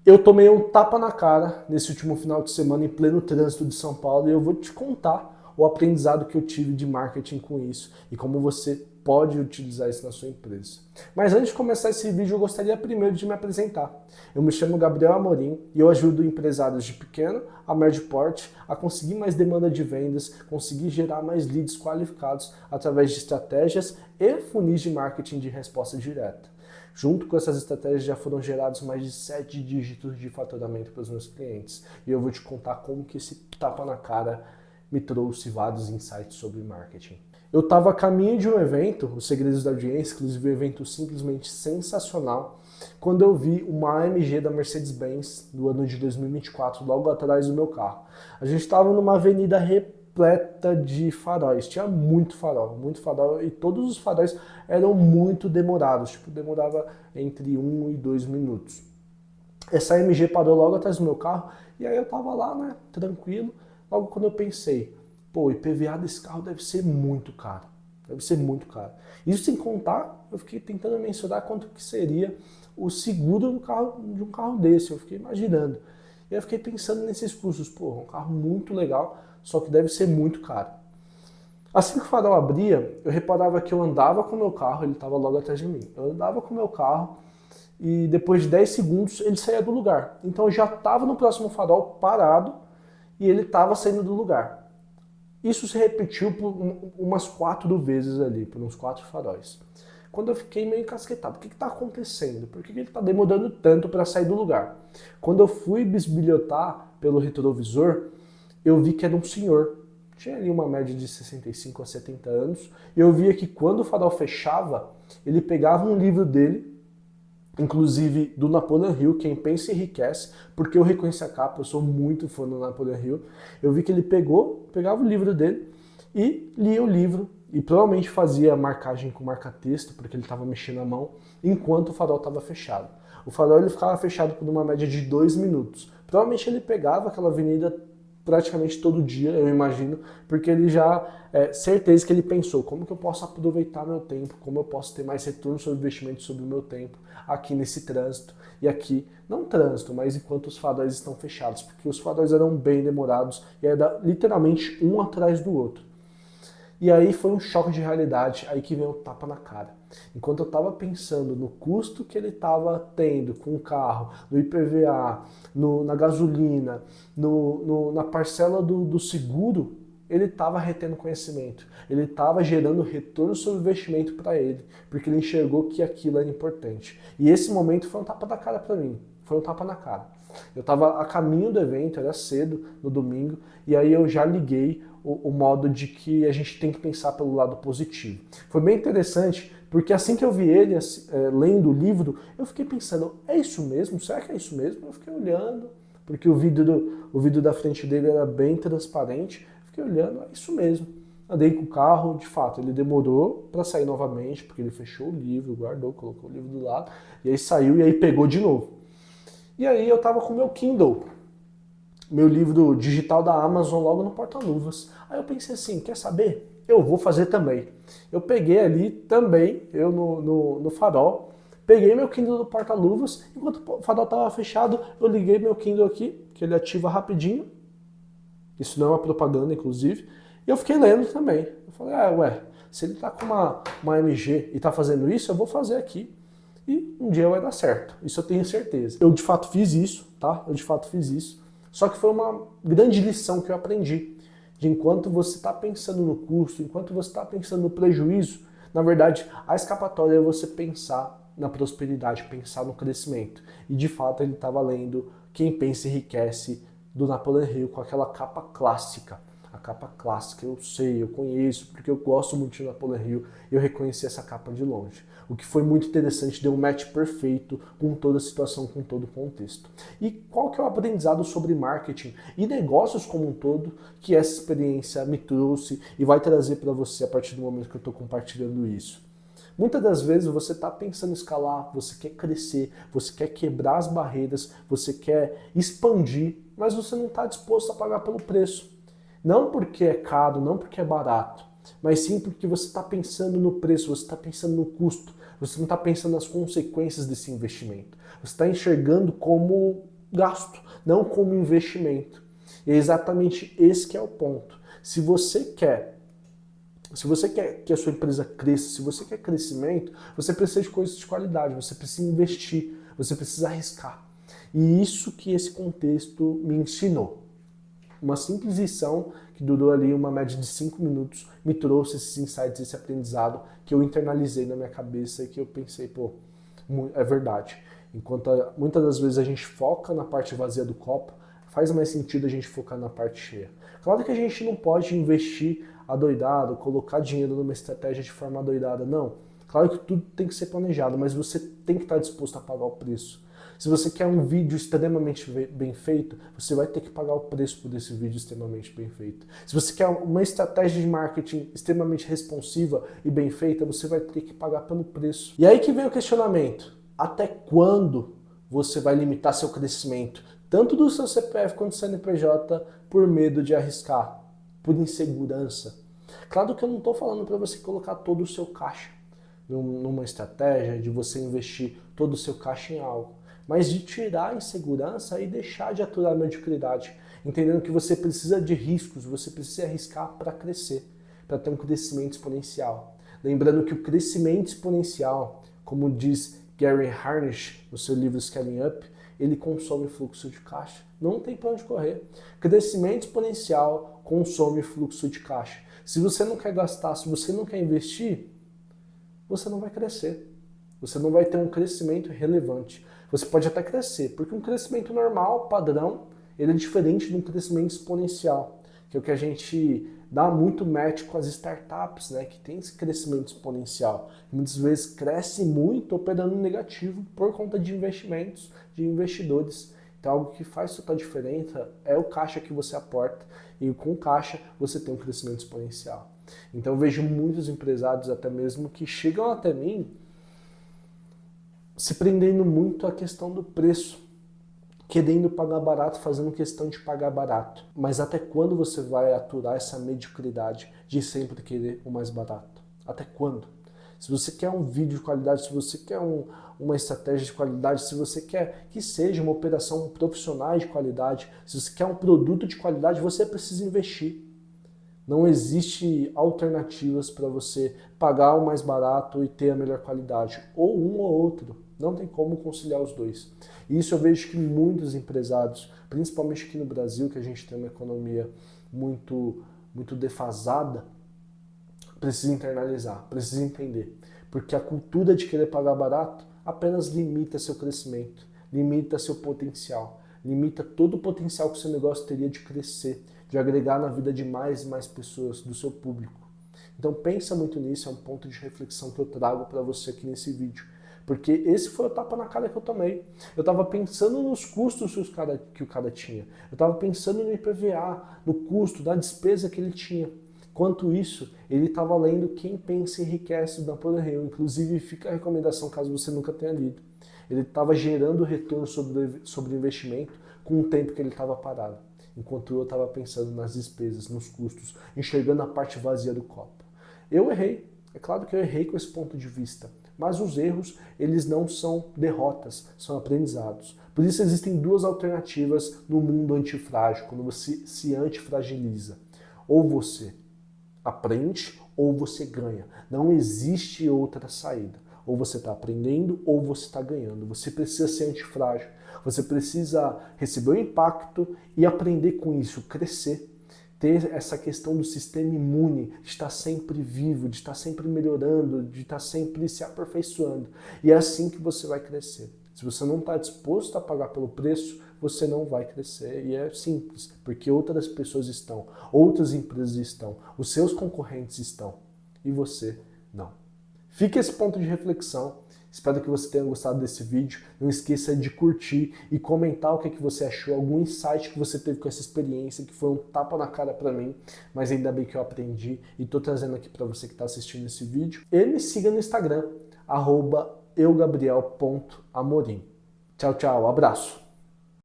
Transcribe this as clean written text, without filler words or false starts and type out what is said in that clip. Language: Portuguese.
Eu tomei um tapa na cara nesse último final de semana em pleno trânsito de São Paulo e eu vou te contar o aprendizado que eu tive de marketing com isso e como você pode utilizar isso na sua empresa. Mas antes de começar esse vídeo, eu gostaria primeiro de me apresentar. Eu me chamo Gabriel Amorim e eu ajudo empresários de pequeno a médio porte a conseguir mais demanda de vendas, conseguir gerar mais leads qualificados através de estratégias e funis de marketing de resposta direta. Junto com essas estratégias já foram gerados mais de 7 dígitos de faturamento para os meus clientes. E eu vou te contar como que esse tapa na cara me trouxe vários insights sobre marketing. Eu estava a caminho de um evento, Os Segredos da Audiência, inclusive um evento simplesmente sensacional, quando eu vi uma AMG da Mercedes-Benz do ano de 2024 logo atrás do meu carro. A gente estava numa avenida repleta de faróis, tinha muito farol, e todos os faróis eram muito demorados, tipo, demorava entre 1 e 2 minutos. Essa AMG parou logo atrás do meu carro, e aí eu tava lá, né, tranquilo, logo quando eu pensei, pô, o IPVA desse carro deve ser muito caro, Isso sem contar, eu fiquei tentando mensurar quanto que seria o seguro de um carro desse, eu fiquei imaginando. E eu fiquei pensando nesses custos, pô, um carro muito legal, só que deve ser muito caro. Assim que o farol abria, eu reparava que eu andava com o meu carro, ele estava logo atrás de mim. Eu andava com o meu carro e depois de 10 segundos ele saía do lugar. Então eu já estava no próximo farol parado e ele estava saindo do lugar. Isso se repetiu por umas 4 vezes ali, por uns 4 faróis. Quando eu fiquei meio encasquetado, o que está acontecendo? Por que ele está demorando tanto para sair do lugar? Quando eu fui bisbilhotar pelo retrovisor, eu vi que era um senhor. Tinha ali uma média de 65 a 70 anos. E eu via que quando o farol fechava, ele pegava um livro dele, inclusive do Napoleon Hill, Quem Pensa Enriquece, porque eu reconheci a capa, eu sou muito fã do Napoleon Hill. Eu vi que ele pegava o livro dele e lia o livro, e provavelmente fazia marcagem com marca-texto, porque ele estava mexendo a mão, enquanto o farol estava fechado. O farol ele ficava fechado por uma média de 2 minutos. Provavelmente ele pegava aquela avenida praticamente todo dia, eu imagino, porque ele já, certeza que ele pensou, como que eu posso aproveitar meu tempo, como eu posso ter mais retorno sobre investimento sobre o meu tempo aqui nesse trânsito, e aqui, não trânsito, mas enquanto os faróis estão fechados, porque os faróis eram bem demorados, e era literalmente um atrás do outro. E aí foi um choque de realidade, aí que veio um tapa na cara. Enquanto eu estava pensando no custo que ele estava tendo com o carro, no IPVA, na gasolina, na parcela do seguro, ele estava retendo conhecimento. Ele estava gerando retorno sobre o investimento para ele, porque ele enxergou que aquilo era importante. E esse momento foi um tapa na cara para mim, foi um tapa na cara. Eu estava a caminho do evento, era cedo, no domingo, e aí eu já liguei o modo de que a gente tem que pensar pelo lado positivo. Foi bem interessante, porque assim que eu vi ele lendo o livro, eu fiquei pensando, é isso mesmo? Será que é isso mesmo? Eu fiquei olhando, porque o vidro da frente dele era bem transparente, fiquei olhando, é isso mesmo. Andei com o carro, de fato, ele demorou para sair novamente, porque ele fechou o livro, guardou, colocou o livro do lado, e aí saiu e aí pegou de novo. E aí eu tava com o meu Kindle, meu livro digital da Amazon logo no porta-luvas. Aí eu pensei assim, quer saber? Eu vou fazer também. Eu peguei ali também, eu no farol, peguei meu Kindle do porta-luvas, enquanto o farol estava fechado, eu liguei meu Kindle aqui, que ele ativa rapidinho. Isso não é uma propaganda, inclusive. E eu fiquei lendo também. Eu falei, ué, se ele tá com uma MG e tá fazendo isso, eu vou fazer aqui. E um dia vai dar certo. Isso eu tenho certeza. Eu de fato fiz isso, tá? Eu de fato fiz isso. Só que foi uma grande lição que eu aprendi. De enquanto você está pensando no custo, enquanto você está pensando no prejuízo, na verdade, a escapatória é você pensar na prosperidade, pensar no crescimento. E de fato ele estava lendo Quem Pensa Enriquece, do Napoleon Hill, com aquela capa clássica. A capa clássica, eu sei, eu conheço, porque eu gosto muito de Napoleon Hill, e eu reconheci essa capa de longe. O que foi muito interessante, deu um match perfeito com toda a situação, com todo o contexto. E qual que é o aprendizado sobre marketing e negócios como um todo que essa experiência me trouxe e vai trazer para você a partir do momento que eu estou compartilhando isso? Muitas das vezes você está pensando em escalar, você quer crescer, você quer quebrar as barreiras, você quer expandir, mas você não está disposto a pagar pelo preço. Não porque é caro, não porque é barato, mas sim porque você está pensando no preço, você está pensando no custo, você não está pensando nas consequências desse investimento. Você está enxergando como gasto, não como investimento. E é exatamente esse que é o ponto. Se você quer que a sua empresa cresça, se você quer crescimento, você precisa de coisas de qualidade, você precisa investir, você precisa arriscar. E isso que esse contexto me ensinou. Uma simples lição que durou ali uma média de 5 minutos me trouxe esses insights, esse aprendizado que eu internalizei na minha cabeça e que eu pensei, pô, é verdade. Enquanto muitas das vezes a gente foca na parte vazia do copo, faz mais sentido a gente focar na parte cheia. Claro que a gente não pode investir adoidado, colocar dinheiro numa estratégia de forma adoidada, não. Claro que tudo tem que ser planejado, mas você tem que estar disposto a pagar o preço. Se você quer um vídeo extremamente bem feito, você vai ter que pagar o preço por esse vídeo extremamente bem feito. Se você quer uma estratégia de marketing extremamente responsiva e bem feita, você vai ter que pagar pelo preço. E aí que vem o questionamento. Até quando você vai limitar seu crescimento, tanto do seu CPF quanto do CNPJ, por medo de arriscar, por insegurança? Claro que eu não estou falando para você colocar todo o seu caixa numa estratégia, de você investir todo o seu caixa em algo, mas de tirar a insegurança e deixar de aturar a mediocridade, entendendo que você precisa de riscos, você precisa arriscar para crescer, para ter um crescimento exponencial. Lembrando que o crescimento exponencial, como diz Gary Harnish no seu livro Scaling Up, ele consome fluxo de caixa. Não tem para onde correr. Crescimento exponencial consome fluxo de caixa. Se você não quer gastar, se você não quer investir, você não vai crescer. Você não vai ter um crescimento relevante. Você pode até crescer, porque um crescimento normal, padrão, ele é diferente de um crescimento exponencial, que é o que a gente dá muito match com as startups, né, que tem esse crescimento exponencial. Muitas vezes cresce muito operando negativo por conta de investimentos, de investidores. Então algo que faz toda a diferença é o caixa que você aporta, e com caixa você tem um crescimento exponencial. Então eu vejo muitos empresários até mesmo que chegam até mim se prendendo muito à questão do preço, querendo pagar barato, fazendo questão de pagar barato. Mas até quando você vai aturar essa mediocridade de sempre querer o mais barato? Até quando? Se você quer um vídeo de qualidade, se você quer uma estratégia de qualidade, se você quer que seja uma operação profissional de qualidade, se você quer um produto de qualidade, você precisa investir. Não existe alternativas para você pagar o mais barato e ter a melhor qualidade. Ou um ou outro. Não tem como conciliar os dois. E isso eu vejo que muitos empresários, principalmente aqui no Brasil, que a gente tem uma economia muito defasada, precisa internalizar, precisa entender. Porque a cultura de querer pagar barato apenas limita seu crescimento, limita seu potencial, limita todo o potencial que o seu negócio teria de crescer, de agregar na vida de mais e mais pessoas, do seu público. Então pensa muito nisso, é um ponto de reflexão que eu trago para você aqui nesse vídeo. Porque esse foi o tapa na cara que eu tomei. Eu estava pensando nos custos que o cara tinha. Eu estava pensando no IPVA, no custo, na despesa que ele tinha. Enquanto isso, ele estava lendo Quem Pensa Enriquece, do Napoleon Hill. Inclusive, fica a recomendação caso você nunca tenha lido. Ele estava gerando retorno sobre investimento com o tempo que ele estava parado. Enquanto eu estava pensando nas despesas, nos custos, enxergando a parte vazia do copo. Eu errei. É claro que eu errei com esse ponto de vista. Mas os erros, eles não são derrotas, são aprendizados. Por isso existem duas alternativas no mundo antifrágil, quando você se antifragiliza. Ou você aprende ou você ganha. Não existe outra saída. Ou você está aprendendo ou você está ganhando. Você precisa ser antifrágil. Você precisa receber o impacto e aprender com isso, crescer. Ter essa questão do sistema imune, de estar sempre vivo, de estar sempre melhorando, de estar sempre se aperfeiçoando. E é assim que você vai crescer. Se você não está disposto a pagar pelo preço, você não vai crescer. E é simples, porque outras pessoas estão, outras empresas estão, os seus concorrentes estão, e você não. Fica esse ponto de reflexão. Espero que você tenha gostado desse vídeo. Não esqueça de curtir e comentar o que você achou, algum insight que você teve com essa experiência, que foi um tapa na cara para mim, mas ainda bem que eu aprendi e estou trazendo aqui para você que está assistindo esse vídeo. E me siga no Instagram, @eugabriel.amorim. Tchau, tchau, abraço!